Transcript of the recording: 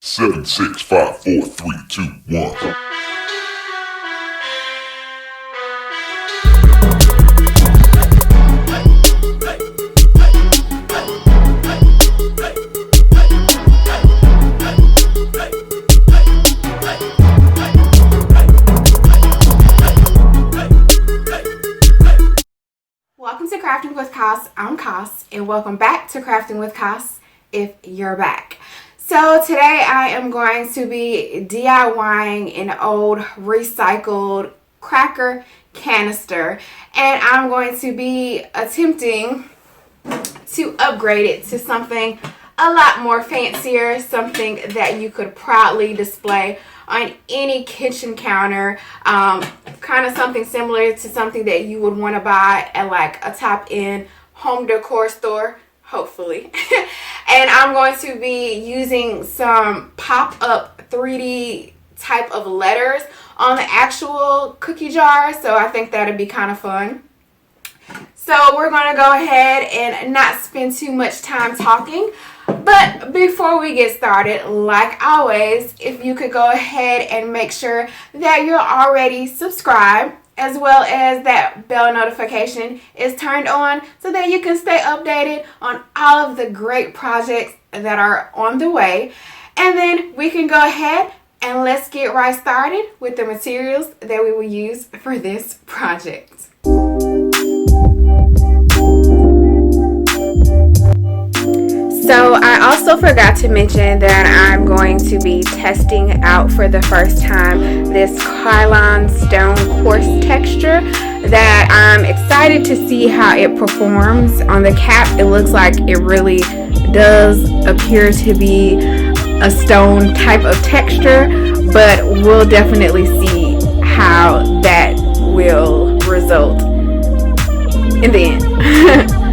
7, 6, 5, 4, 3, 2, 1. Welcome to Crafting with Cos. I'm Cos, and welcome back to Crafting with Cos if you're back. So today I am going to be DIYing an old recycled cracker canister, and I'm going to be attempting to upgrade it to something a lot more fancier, something that you could proudly display on any kitchen counter, kind of something similar to something that you would want to buy at like a top-end home decor store, hopefully. And I'm going to be using some pop-up 3D type of letters on the actual cookie jar, so I think that'd be kind of fun. So we're going to go ahead and not spend too much time talking. But before we get started, like always, if you could go ahead and make sure that you're already subscribed, as well as that bell notification is turned on so that you can stay updated on all of the great projects that are on the way. And then we can go ahead and let's get right started with the materials that we will use for this project. So I also forgot to mention that I'm going to be testing out for the first time this Krylon stone quartz texture that I'm excited to see how it performs. On the cap, it looks like it really does appear to be a stone type of texture, but we'll definitely see how that will result in the end.